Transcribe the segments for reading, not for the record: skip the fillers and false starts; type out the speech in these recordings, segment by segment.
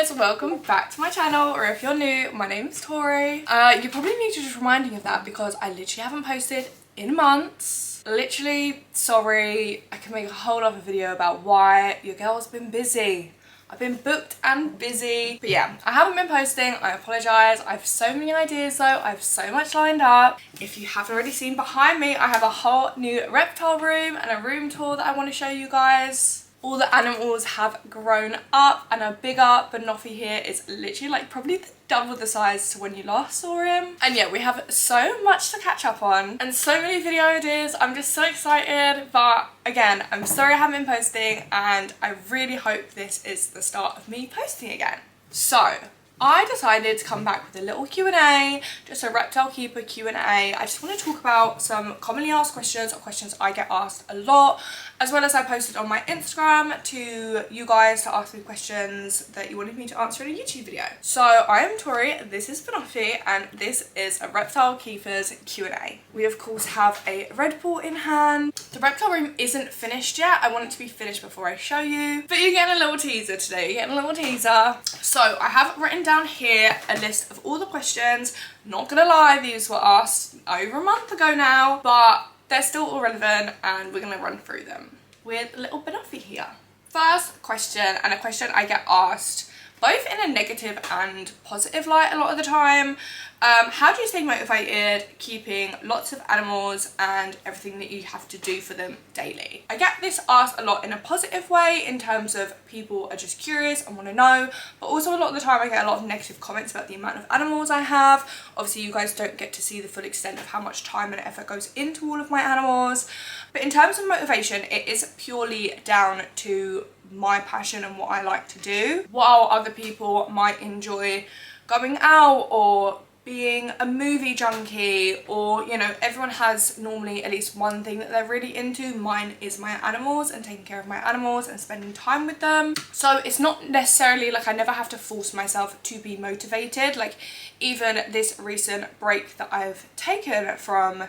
guys, welcome back to my channel, or if you're new, my name is Tori. You probably need to just remind me of that because I literally haven't posted in months. Literally, sorry, I can make a whole other video about why your girl's been busy. I've been booked and busy. But yeah, I haven't been posting, I apologise. I have so many ideas though, I have so much lined up. If you haven't already seen behind me, I have a whole new reptile room and a room tour that I want to show you guys. All the animals have grown up and are bigger, but Noffy here is literally like probably double the size to when you last saw him. And yeah, we have so much to catch up on and so many video ideas. I'm just so excited, but again, I'm sorry I haven't been posting and I really hope this is the start of me posting again. So, I decided to come back with a little Q&A, just a reptile keeper Q&A. I just want to talk about some commonly asked questions or questions I get asked a lot, as well as I posted on my Instagram to you guys to ask me questions that you wanted me to answer in a YouTube video. So I am Tori, this is Noffy, and this is a reptile keepers Q&A. We of course have a Red Bull in hand. The reptile room isn't finished yet. I want it to be finished before I show you, but you're getting a little teaser today. You're getting a little teaser. So I have written down here a list of all the questions. Not gonna lie, these were asked over a month ago now, but they're still all relevant and we're gonna run through them with a little Noffy here. First question, and a question I get asked both in a negative and positive light a lot of the time. How do you stay motivated keeping lots of animals and everything that you have to do for them daily? I get this asked a lot in a positive way, in terms of people are just curious and want to know, but also a lot of the time I get a lot of negative comments about the amount of animals I have. Obviously you guys don't get to see the full extent of how much time and effort goes into all of my animals. But in terms of motivation, it is purely down to my passion and what I like to do. While other people might enjoy going out or being a movie junkie, or you know, everyone has normally at least one thing that they're really into. Mine is my animals and taking care of my animals and spending time with them. So it's not necessarily like I never have to force myself to be motivated. Like even this recent break that I've taken from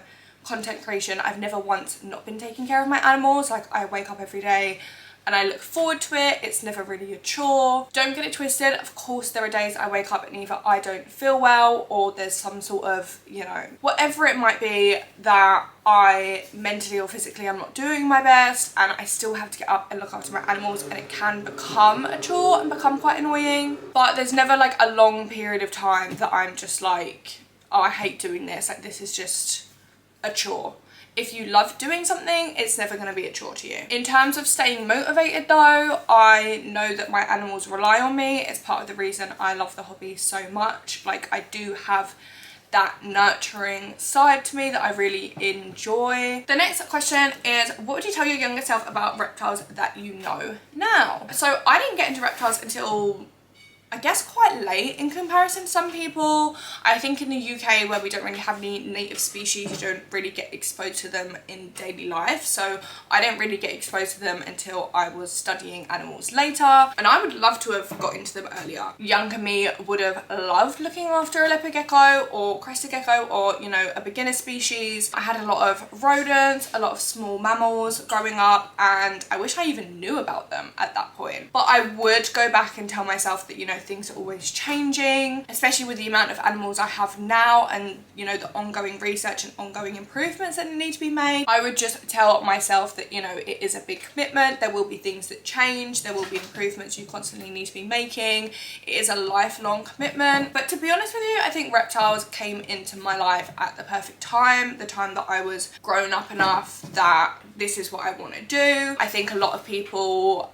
content creation, I've never once not been taking care of my animals. Like I wake up every day and I look forward to it. It's never really a chore. Don't get it twisted. Of course, there are days I wake up and either I don't feel well or there's some sort of, you know, whatever it might be that I mentally or physically I'm not doing my best, and I still have to get up and look after my animals, and it can become a chore and become quite annoying. But there's never like a long period of time that I'm just like, oh, I hate doing this. Like this is just a chore. If you love doing something, it's never going to be a chore to you. In terms of staying motivated though, I know that my animals rely on me. It's part of the reason I love the hobby so much. Like I do have that nurturing side to me that I really enjoy. The next question is, what would you tell your younger self about reptiles that you know now? So I didn't get into reptiles until I guess quite late in comparison to some people. I think in the UK, where we don't really have any native species, you don't really get exposed to them in daily life. So I didn't really get exposed to them until I was studying animals later. And I would love to have got into them earlier. Younger me would have loved looking after a leopard gecko or crested gecko, or you know, a beginner species. I had a lot of rodents, a lot of small mammals growing up, and I wish I even knew about them at that point. But I would go back and tell myself that, you know, things are always changing, especially with the amount of animals I have now and, you know, the ongoing research and ongoing improvements that need to be made. I would just tell myself that, you know, it is a big commitment. There will be things that change. There will be improvements you constantly need to be making. It is a lifelong commitment. But to be honest with you, I think reptiles came into my life at the perfect time, the time that I was grown up enough that this is what I want to do. I think a lot of people,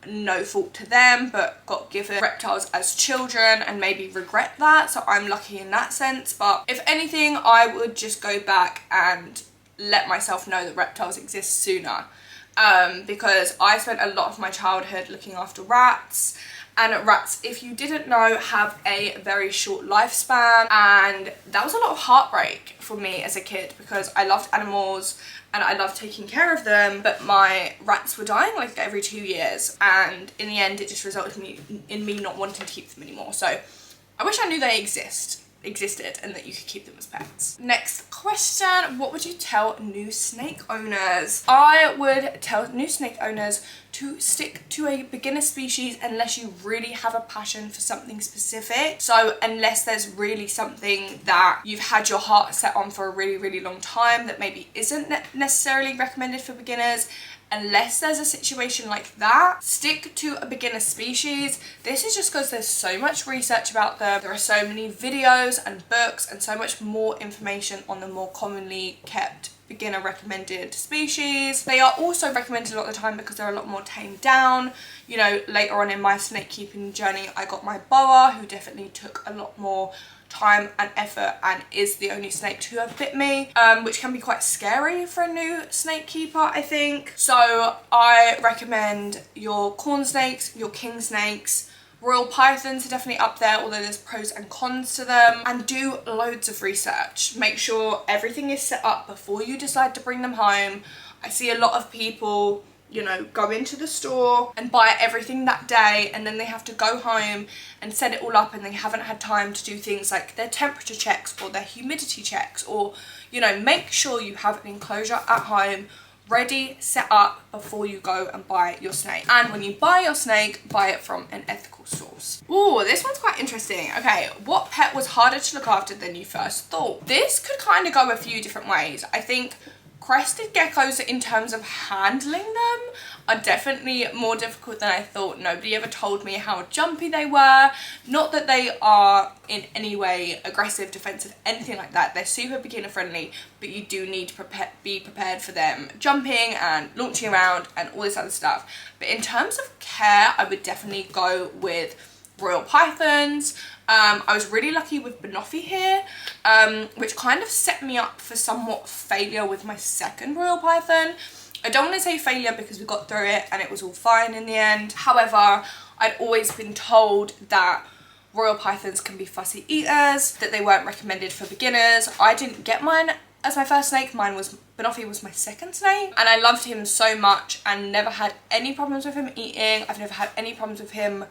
no fault to them, but got given reptiles as children and maybe regret that. So I'm lucky in that sense. But if anything, I would just go back and let myself know that reptiles exist sooner. Because I spent a lot of my childhood looking after rats. And rats, if you didn't know, have a very short lifespan, and that was a lot of heartbreak for me as a kid because I loved animals and I loved taking care of them, but my rats were dying like every 2 years, and in the end it just resulted in me not wanting to keep them anymore. So I wish I knew they exist. existed and that you could keep them as pets. Next question, what would you tell new snake owners? I would tell new snake owners to stick to a beginner species unless you really have a passion for something specific. So unless there's really something that you've had your heart set on for a really long time that maybe isn't necessarily recommended for beginners, unless there's a situation like that, stick to a beginner species. This is just because there's so much research about them. There are so many videos and books and so much more information on the more commonly kept beginner recommended species. They are also recommended a lot of the time because they're a lot more tamed down. You know, later on in my snake keeping journey, I got my boa, who definitely took a lot more time and effort and is the only snake to have bit me, which can be quite scary for a new snake keeper, I think. So I recommend your corn snakes, your king snakes. Royal pythons are definitely up there, although there's pros and cons to them. And do loads of research. Make sure everything is set up before you decide to bring them home. I see a lot of people, you know, go into the store and buy everything that day, and then they have to go home and set it all up, and they haven't had time to do things like their temperature checks or their humidity checks, or, you know, make sure you have an enclosure at home ready, set up before you go and buy your snake. And when you buy your snake, buy it from an ethical source. Ooh, this one's quite interesting. Okay, what pet was harder to look after than you first thought? This could kind of go a few different ways. I think crested geckos, in terms of handling them, are definitely more difficult than I thought. Nobody ever told me how jumpy they were. Not that they are in any way aggressive, defensive, anything like that. They're super beginner friendly, but you do need to be prepared for them jumping and launching around and all this other stuff. But in terms of care, I would definitely go with royal pythons. I was really lucky with Banoffee here, which kind of set me up for somewhat failure with my second royal python. I don't want to say failure because we got through it and it was all fine in the end. However, I'd always been told that royal pythons can be fussy eaters, that they weren't recommended for beginners. I didn't get mine as my first snake. Banoffee was my second snake, and I loved him so much and never had any problems with him eating. I've never had any problems with him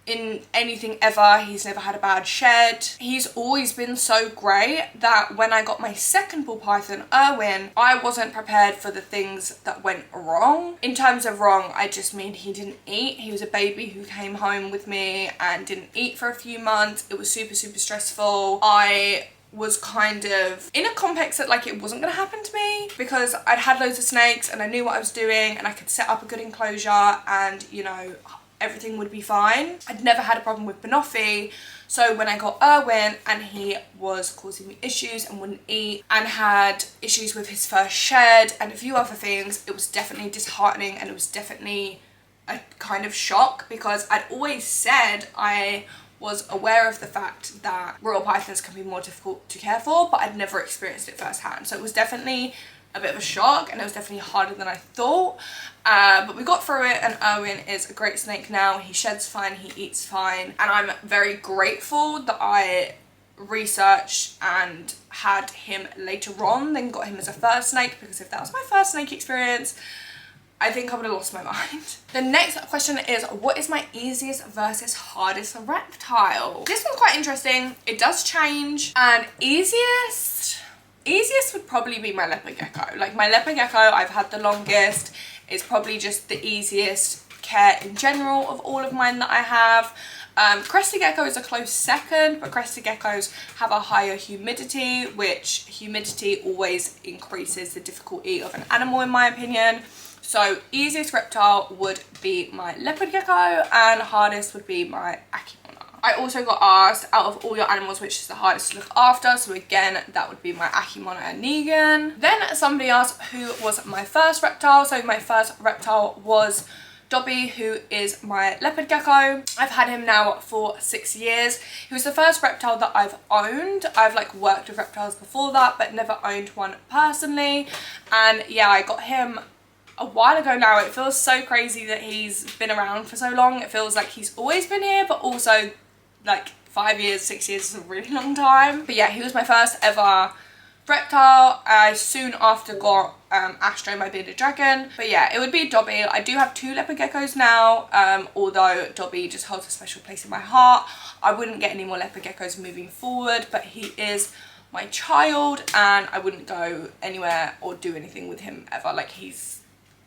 in anything ever. He's never had a bad shed. He's always been so great that when I got my second ball python, Erwin, I wasn't prepared for the things that went wrong. In terms of wrong, I just mean he didn't eat. He was a baby who came home with me and didn't eat for a few months. It was super stressful. I was kind of in a complex that like it wasn't gonna happen to me because I'd had loads of snakes and I knew what I was doing and I could set up a good enclosure and, you know, everything would be fine. I'd never had a problem with Banoffee, so when I got Erwin and he was causing me issues and wouldn't eat and had issues with his first shed and a few other things, it was definitely disheartening and it was definitely a kind of shock because I'd always said I was aware of the fact that royal pythons can be more difficult to care for, but I'd never experienced it firsthand. So it was definitely a bit of a shock and it was definitely harder than I thought. But we got through it and Erwin is a great snake now. He sheds fine, he eats fine. And I'm very grateful that I researched and had him later on than got him as a first snake, because if that was my first snake experience, I think I would have lost my mind. The next question is, what is my easiest versus hardest reptile? This one's quite interesting. It does change, and easiest would probably be my leopard gecko. Like my leopard gecko, I've had the longest. It's probably just the easiest care in general of all of mine that I have. Crested gecko is a close second, but crested geckos have a higher humidity, which humidity always increases the difficulty of an animal in my opinion. So easiest reptile would be my leopard gecko and hardest would be my Akimana. I also got asked, out of all your animals, which is the hardest to look after? So again, that would be my Akimana and Negan. Then somebody asked who was my first reptile. So my first reptile was Dobby, who is my leopard gecko. I've had him now for 6 years. He was the first reptile that I've owned. I've like worked with reptiles before that, but never owned one personally. And yeah, I got him a while ago now. It feels so crazy that he's been around for so long. It feels like he's always been here, but also like 5 years, 6 years is a really long time. But yeah, he was my first ever reptile. I soon after got Astro, my bearded dragon. But yeah, it would be Dobby. I do have 2 leopard geckos now, although Dobby just holds a special place in my heart. I wouldn't get any more leopard geckos moving forward, but he is my child and I wouldn't go anywhere or do anything with him ever. Like, he's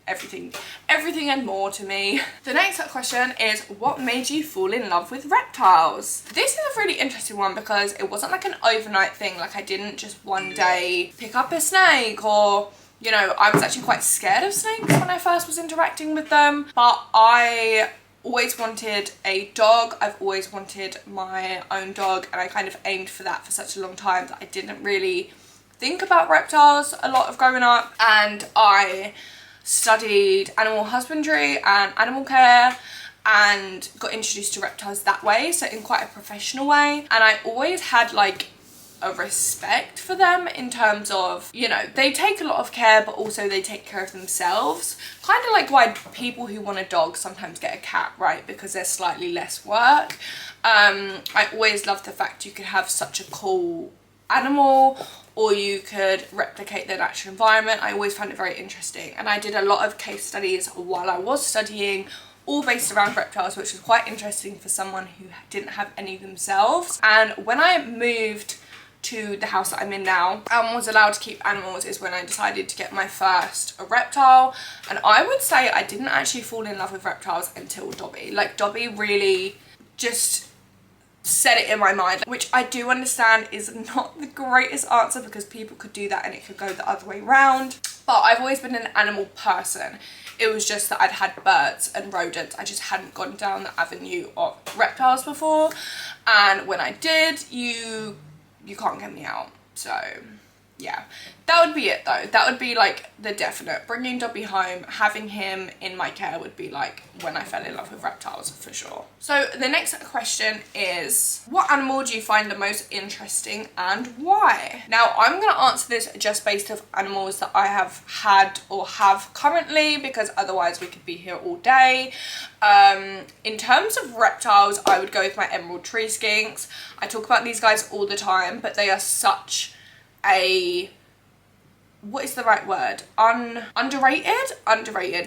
everything and more to me. The next question is, what made you fall in love with reptiles? This is a really interesting one because it wasn't like an overnight thing. Like, I didn't just one day pick up a snake, or, you know, I was actually quite scared of snakes when I first was interacting with them, but I always wanted a dog. I've always wanted my own dog, and I kind of aimed for that for such a long time that I didn't really think about reptiles a lot of growing up. And I studied animal husbandry and animal care and got introduced to reptiles that way, so in quite a professional way. And I always had like a respect for them in terms of, you know, they take a lot of care, but also they take care of themselves. Kind of like why people who want a dog sometimes get a cat, right? Because there's slightly less work. I always loved the fact you could have such a cool animal, or you could replicate their natural environment. I always found it very interesting, and I did a lot of case studies while I was studying, all based around reptiles, which was quite interesting for someone who didn't have any themselves. And when I moved to the house that I'm in now and was allowed to keep animals is when I decided to get my first reptile. And I would say I didn't actually fall in love with reptiles until Dobby. Like, Dobby really just set it in my mind, which I do understand is not the greatest answer because people could do that and it could go the other way around. But I've always been an animal person. It was just that I'd had birds and rodents. I just hadn't gone down the avenue of reptiles before. And when I did, you can't get me out. So yeah, that would be it though. That would be like the definite. Bringing Dobby home, having him in my care would be like when I fell in love with reptiles for sure. So the next question is, what animal do you find the most interesting and why? Now, I'm going to answer this just based off animals that I have had or have currently, because otherwise we could be here all day. In terms of reptiles, I would go with my emerald tree skinks. I talk about these guys all the time, but they are such a, what is the right word? Underrated.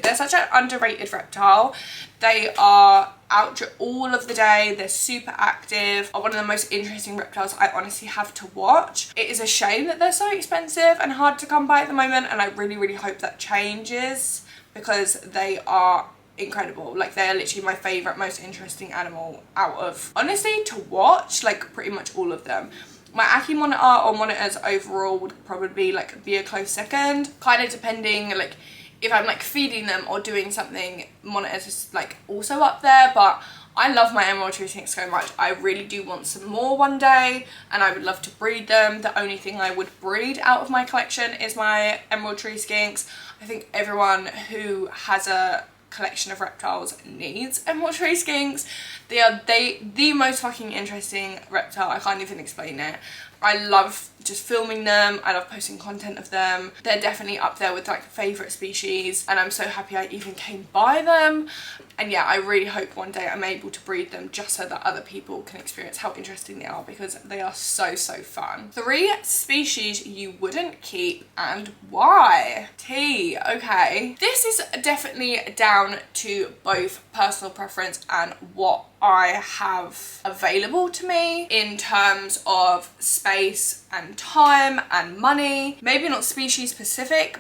They're such an underrated reptile. They are out all of the day. They're super active. Are one of the most interesting reptiles I honestly have to watch. It is a shame that they're so expensive and hard to come by at the moment, and I really, really hope that changes because they are incredible. Like, they are literally my favorite, most interesting animal out of, honestly, to watch, like pretty much all of them. My Aki monitor or monitors overall would probably like be a close second, kind of depending like if I'm like feeding them or doing something. Monitors is like also up there, but I love my emerald tree skinks so much. I really do want some more one day, and I would love to breed them. The only thing I would breed out of my collection is my emerald tree skinks. I think everyone who has a collection of reptiles needs emerald tree skinks. They are the most fucking interesting reptile. I can't even explain it. I love just filming them. I love posting content of them. They're definitely up there with like favorite species, and I'm so happy I even came by them. And yeah, I really hope one day I'm able to breed them just so that other people can experience how interesting they are, because they are so fun. 3 species you wouldn't keep and why? Okay. This is definitely down to both personal preference and what I have available to me in terms of space and time and money. Maybe not species specific,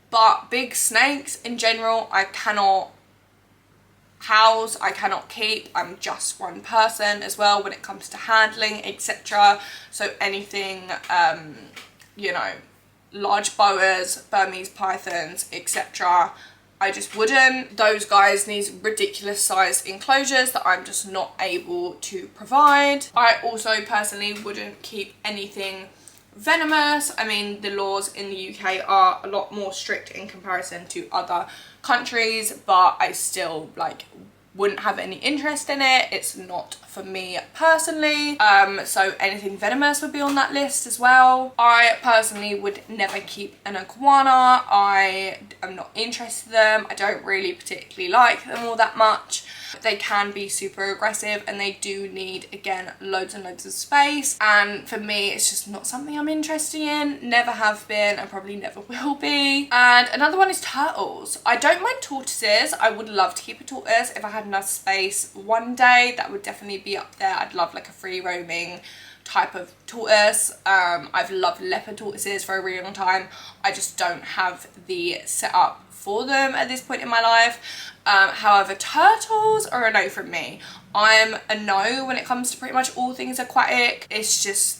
but big snakes in general I cannot house, I cannot keep. I'm just one person as well when it comes to handling, etc. So anything, you know, large boas, Burmese pythons, etc. I just wouldn't. Those guys need ridiculous sized enclosures that I'm just not able to provide. I also personally wouldn't keep anything venomous. I mean, the laws in the UK are a lot more strict in comparison to other countries, but I still like wouldn't have any interest in it. It's not for me personally. So anything venomous would be on that list as well. I personally would never keep an iguana. I am not interested in them. I don't really particularly like them all that much. They can be super aggressive and they do need, again, loads and loads of space, and for me it's just not something I'm interested in, never have been and probably never will be. And another one is turtles. I don't mind tortoises. I would love to keep a tortoise if I had enough space one day. That would definitely be up there. I'd love like a free roaming type of tortoise. I've loved leopard tortoises for a really long time. I just don't have the setup for them at this point in my life. However, turtles are a no from me. I'm a no when it comes to pretty much all things aquatic. It's just,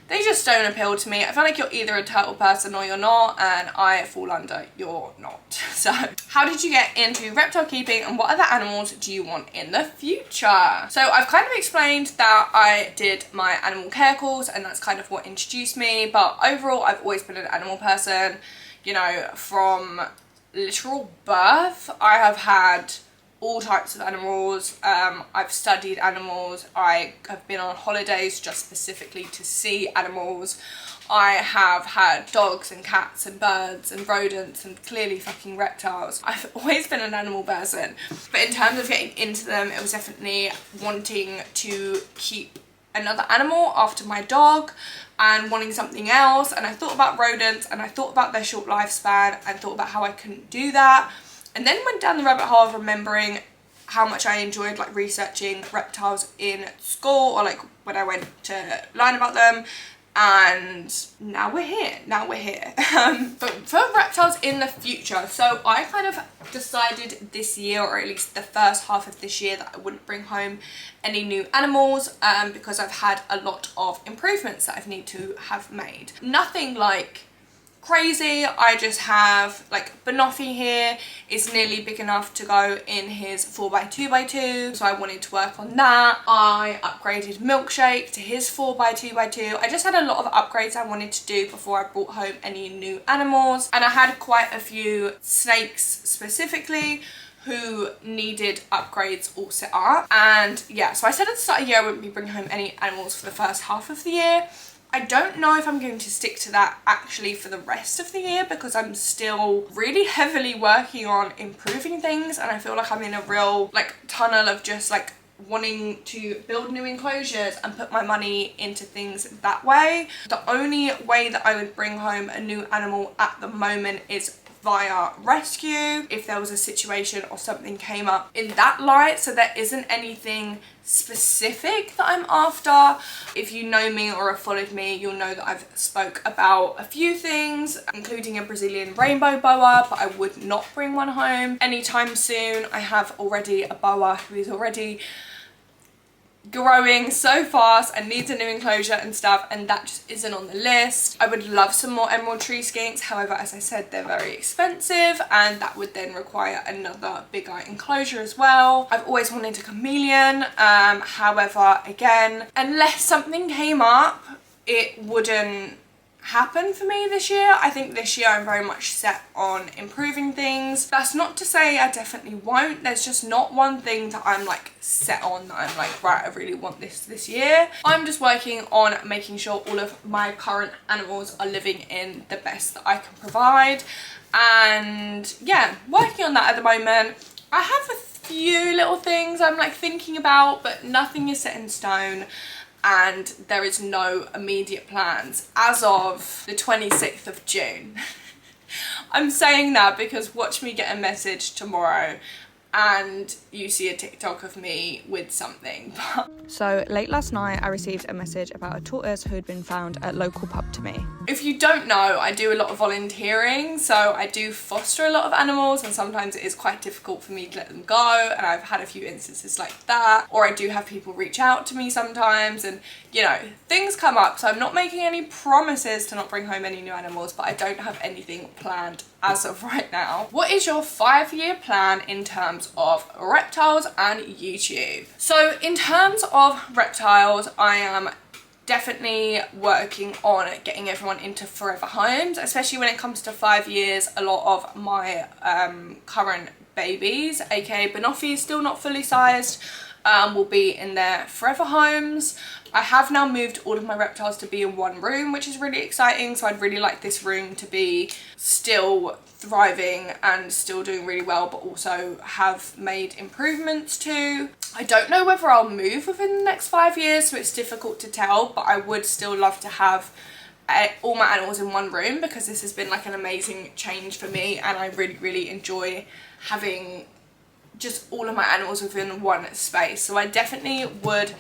they just don't appeal to me. I feel like you're either a turtle person or you're not, and I fall under you're not. So how did you get into reptile keeping and what other animals do you want in the future? So I've kind of explained that I did my animal care course and that's kind of what introduced me, but overall I've always been an animal person. You know, from literal birth I have had all types of animals. I've studied animals. I have been on holidays just specifically to see animals. I have had dogs and cats and birds and rodents and clearly fucking reptiles. I've always been an animal person, but in terms of getting into them, it was definitely wanting to keep another animal after my dog and wanting something else. And I thought about rodents and I thought about their short lifespan and thought about how I couldn't do that, and then went down the rabbit hole of remembering how much I enjoyed like researching reptiles in school or like when I went to learn about them, and now we're here. But for reptiles in the future, so I kind of decided this year, or at least the first half of this year, that I wouldn't bring home any new animals because I've had a lot of improvements that I need to have made. Nothing like crazy. I just have like Banoffee here is nearly big enough to go in his 4x2x2, so I wanted to work on that. I upgraded Milkshake to his 4x2x2. I just had a lot of upgrades I wanted to do before I brought home any new animals, and I had quite a few snakes specifically who needed upgrades all set up. And yeah, so I said at the start of the year I wouldn't be bringing home any animals for the first half of the year. I don't know if I'm going to stick to that actually for the rest of the year because I'm still really heavily working on improving things, and I feel like I'm in a real like tunnel of just like wanting to build new enclosures and put my money into things that way. The only way that I would bring home a new animal at the moment is via rescue if there was a situation or something came up in that light. So there isn't anything specific that I'm after. If you know me or have followed me, you'll know that I've spoke about a few things, including a Brazilian rainbow boa, but I would not bring one home anytime soon. I have already a boa who is already growing so fast and needs a new enclosure and stuff, and that just isn't on the list. I would love some more emerald tree skinks, however, as I said, they're very expensive and that would then require another bigger enclosure as well. I've always wanted a chameleon, however, again, unless something came up, it wouldn't happen for me this year. I think this year I'm very much set on improving things. That's not to say I definitely won't. There's just not one thing that I'm like set on that I'm like, right, I really want this year. I'm just working on making sure all of my current animals are living in the best that I can provide, and yeah, working on that at the moment. I have a few little things I'm like thinking about, but nothing is set in stone. And there is no immediate plans as of the 26th of June. I'm saying that because watch me get a message tomorrow and you see a TikTok of me with something. So late last night I received a message about a tortoise who had been found at local pub to me. If you don't know, I do a lot of volunteering, so I do foster a lot of animals, and sometimes it is quite difficult for me to let them go, and I've had a few instances like that. Or I do have people reach out to me sometimes, and you know, things come up, so I'm not making any promises to not bring home any new animals, but I don't have anything planned as of right now. What is your 5-year plan in terms of reptiles and YouTube? So in terms of reptiles, I am definitely working on getting everyone into forever homes, especially when it comes to 5 years. A lot of my current babies, aka Banoffee, still not fully sized, will be in their forever homes. I have now moved all of my reptiles to be in one room, which is really exciting. So I'd really like this room to be still thriving and still doing really well, but also have made improvements to. I don't know whether I'll move within the next 5 years, so it's difficult to tell, but I would still love to have all my animals in one room, because this has been like an amazing change for me, and I really enjoy having just all of my animals within one space. So I definitely would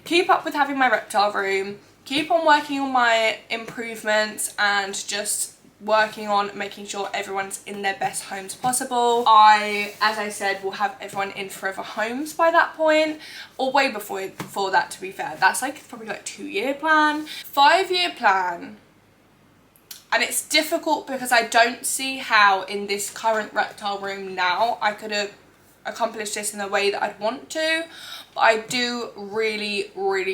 keep up with having my reptile room, keep on working on my improvements, and just working on making sure everyone's in their best homes possible. As I said, will have everyone in forever homes by that point, or way before that, to be fair. That's like probably like 2-year plan, 5-year plan. And it's difficult because I don't see how in this current reptile room now I could have accomplished this in the way that I'd want to. But I do really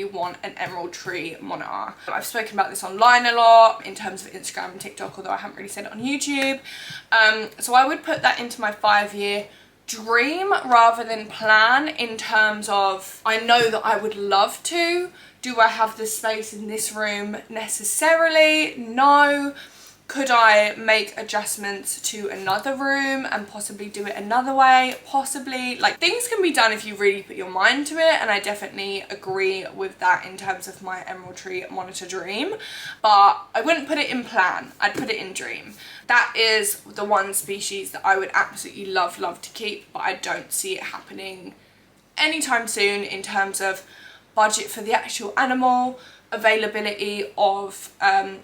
want an emerald tree monitor. I've spoken about this online a lot in terms of Instagram and TikTok, although I haven't really said it on YouTube. So I would put that into my 5-year dream rather than plan, in terms of, I know that I would love to. Do I have the space in this room necessarily? No. Could I make adjustments to another room and possibly do it another way? Possibly. Like, things can be done if you really put your mind to it, and I definitely agree with that in terms of my emerald tree monitor dream. But I wouldn't put it in plan, I'd put it in dream. That is the one species that I would absolutely love to keep, but I don't see it happening anytime soon in terms of budget for the actual animal, availability of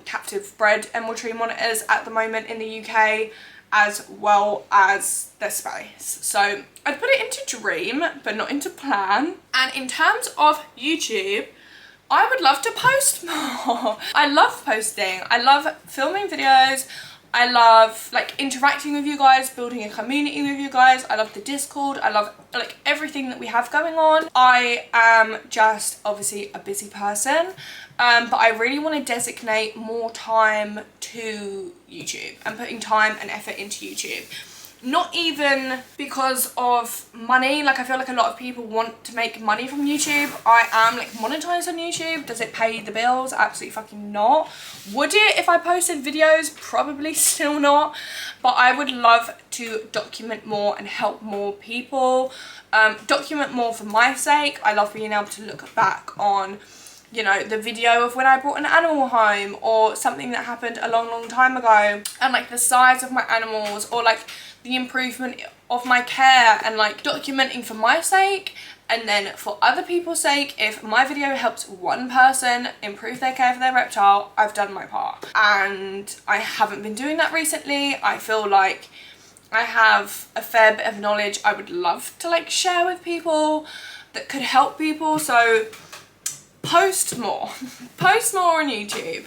captive bred emerald tree monitors at the moment in the UK, as well as their space. So I'd put it into dream but not into plan. And in terms of YouTube, I would love to post more. I love posting, I love filming videos, I love like interacting with you guys, building a community with you guys. I love the Discord, I love like everything that we have going on. I am just obviously a busy person, but I really want to designate more time to YouTube and putting time and effort into YouTube. Not even because of money. Like, I feel like a lot of people want to make money from YouTube. I am like monetized on YouTube. Does it pay the bills? Absolutely fucking not. Would it if I posted videos? Probably still not. But I would love to document more and help more people. Document more for my sake. I love being able to look back on, you know, the video of when I brought an animal home, or something that happened a long time ago, and like the size of my animals, or like the improvement of my care, and like documenting for my sake, and then for other people's sake. If my video helps one person improve their care for their reptile, I've done my part. And I haven't been doing that recently. I feel like I have a fair bit of knowledge I would love to like share with people that could help people. So post more. Post more on YouTube.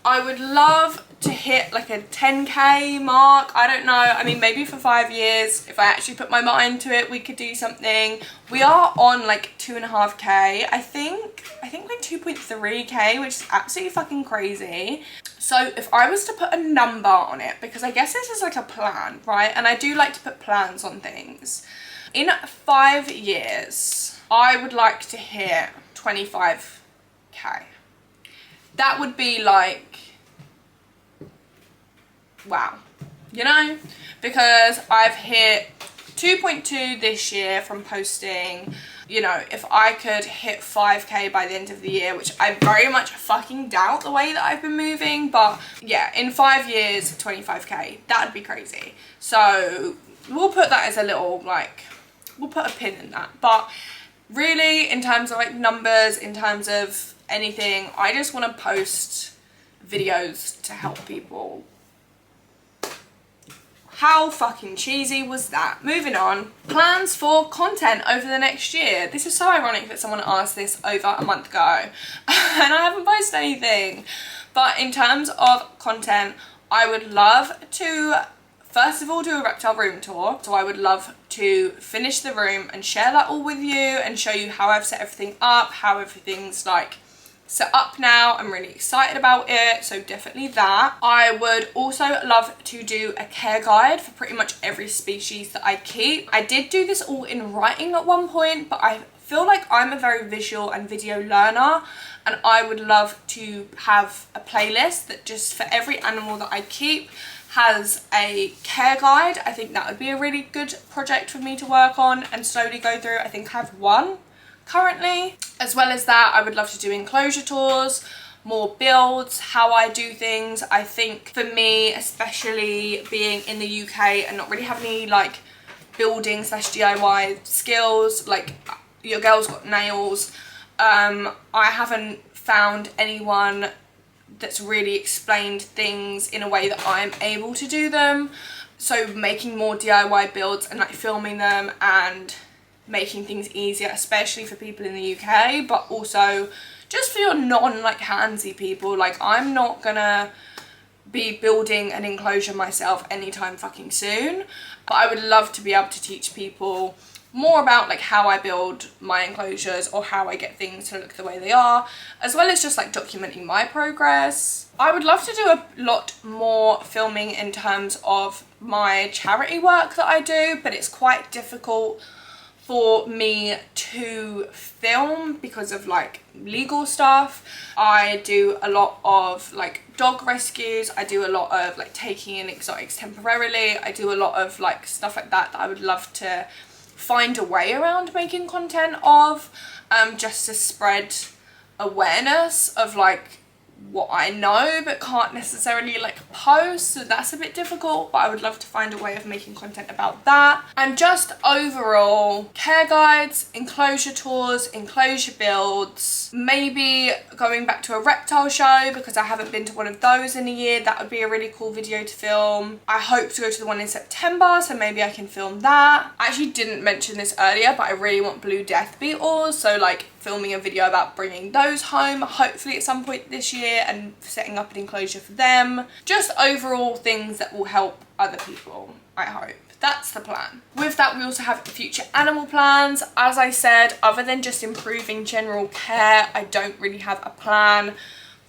I would love to hit like a 10k mark. I don't know, I mean, maybe for 5 years, if I actually put my mind to it, we could do something. We are on like 2.5k, I think like 2.3k, which is absolutely fucking crazy. So if I was to put a number on it, because I guess this is like a plan, right? And I do like to put plans on things. In 5 years, I would like to hit 25k. That would be like, wow, you know, because I've hit 2.2 this year from posting. You know, if I could hit 5k by the end of the year, which I very much fucking doubt the way that I've been moving, but yeah, in 5 years, 25k, that'd be crazy. So we'll put that as a little, like, we'll put a pin in that. But really, in terms of like numbers, in terms of anything, I just want to post videos to help people. How fucking cheesy was that? Moving on. Plans for content over the next year. This is so ironic that someone asked this over a month ago and I haven't posted anything. But in terms of content, I would love to first of all do a reptile room tour. So I would love to finish the room and share that all with you and show you how I've set everything up, how everything's like set up now. I'm really excited about it, so definitely that. I would also love to do a care guide for pretty much every species that I keep. I did do this all in writing at one point, but I feel like I'm a very visual and video learner, and I would love to have a playlist that just for every animal that I keep has a care guide. I think that would be a really good project for me to work on and slowly go through. I think I have one currently. As well as that, I would love to do enclosure tours, more builds, how I do things. I think for me, especially being in the UK and not really having any like building / DIY skills, like your girl's got nails, I haven't found anyone that's really explained things in a way that I'm able to do them. So making more DIY builds and like filming them and making things easier, especially for people in the UK, but also just for your non like handsy people. Like I'm not gonna be building an enclosure myself anytime fucking soon, but I would love to be able to teach people more about like how I build my enclosures or how I get things to look the way they are, as well as just like documenting my progress. I would love to do a lot more filming in terms of my charity work that I do, but it's quite difficult for me to film because of like legal stuff. I do a lot of like dog rescues, I do a lot of like taking in exotics temporarily, I do a lot of like stuff like that that I would love to find a way around making content of, just to spread awareness of like what I know but can't necessarily like post, so that's a bit difficult, but I would love to find a way of making content about that. And just overall care guides, enclosure tours, enclosure builds, maybe going back to a reptile show because I haven't been to one of those in a year. That would be a really cool video to film. I hope to go to the one in September, so maybe I can film that. I actually didn't mention this earlier, but I really want blue death beetles, so like filming a video about bringing those home hopefully at some point this year and setting up an enclosure for them. Just overall things that will help other people, I hope. That's the plan. With that, we also have future animal plans. As I said, other than just improving general care, I don't really have a plan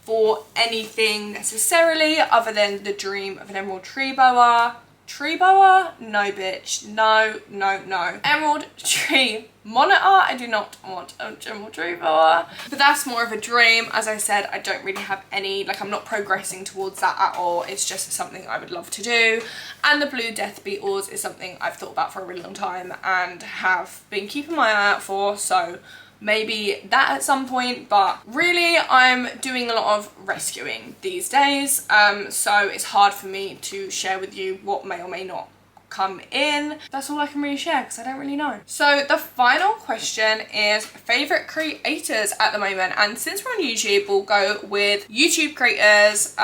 for anything necessarily other than the dream of an emerald tree boa. Tree boa? No bitch, no, no, no. Emerald tree monitor, I do not want a emerald tree boa. But that's more of a dream. As I said, I don't really have any, like I'm not progressing towards that at all. It's just something I would love to do. And the blue death beetles is something I've thought about for a really long time and have been keeping my eye out for, so maybe that at some point. But really I'm doing a lot of rescuing these days, so it's hard for me to share with you what may or may not come in. That's all I can really share because I don't really know. So the final question is favorite creators at the moment, and since we're on YouTube, we'll go with YouTube creators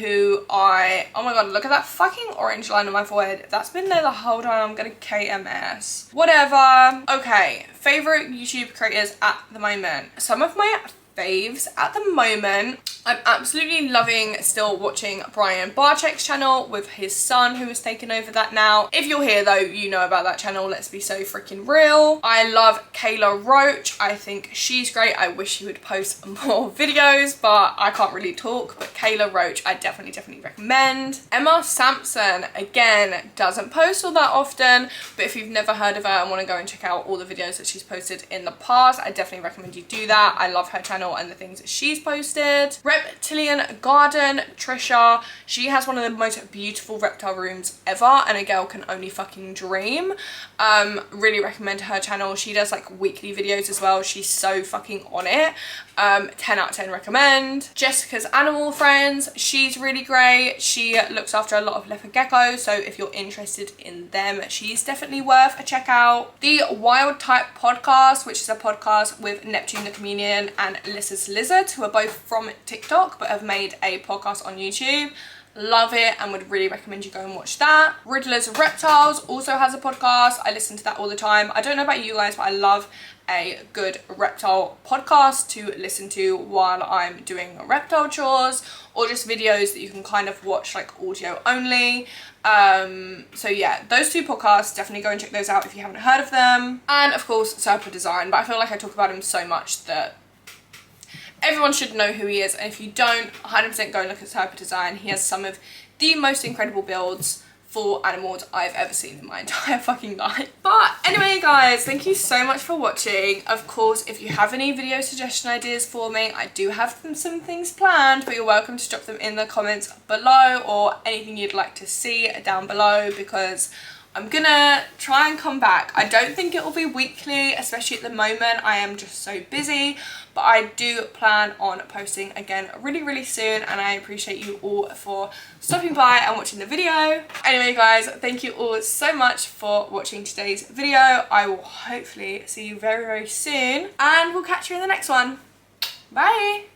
who I, oh my god, look at that fucking orange line on my forehead. If that's been there the whole time, I'm gonna KMS. Whatever. Okay, favorite YouTube creators at the moment. Some of my faves at the moment, I'm absolutely loving still watching Brian Barczyk's channel with his son who has taken over that now. If you're here though, you know about that channel, let's be so freaking real. I love Kayla Roach, I think she's great. I wish she would post more videos, but I can't really talk. But Kayla Roach I definitely recommend. Emma Sampson, again, doesn't post all that often, but if you've never heard of her and want to go and check out all the videos that she's posted in the past, I definitely recommend you do that. I love her channel and the things that she's posted. Reptilian Garden, Trisha, she has one of the most beautiful reptile rooms ever and a girl can only fucking dream. Really recommend her channel. She does like weekly videos as well. She's so fucking on it. 10 out of 10 recommend. Jessica's Animal Friends, she's really great. She looks after a lot of leopard geckos, so if you're interested in them, she's definitely worth a check out. The Wild Type Podcast, which is a podcast with Neptune the Comedian and Lissa's Lizard, who are both from TikTok but have made a podcast on YouTube. Love it and would really recommend you go and watch that. Riddler's Reptiles also has a podcast. I listen to that all the time. I don't know about you guys, but I love a good reptile podcast to listen to while I'm doing reptile chores, or just videos that you can kind of watch like audio only. So yeah, those two podcasts, definitely go and check those out if you haven't heard of them. And of course Serpa Design, but I feel like I talk about him so much that Everyone should know who he is, and if you don't, 100% go look at Type Design. He has some of the most incredible builds for animals I've ever seen in my entire fucking life. But anyway guys, thank you so much for watching. Of course, if you have any video suggestion ideas for me, I do have some things planned, but you're welcome to drop them in the comments below, or anything you'd like to see down below, because I'm gonna try and come back. I don't think it will be weekly, especially at the moment. I am just so busy, but I do plan on posting again really soon, and I appreciate you all for stopping by and watching the video. Anyway guys, thank you all so much for watching today's video. I will hopefully see you very soon, and we'll catch you in the next one. Bye!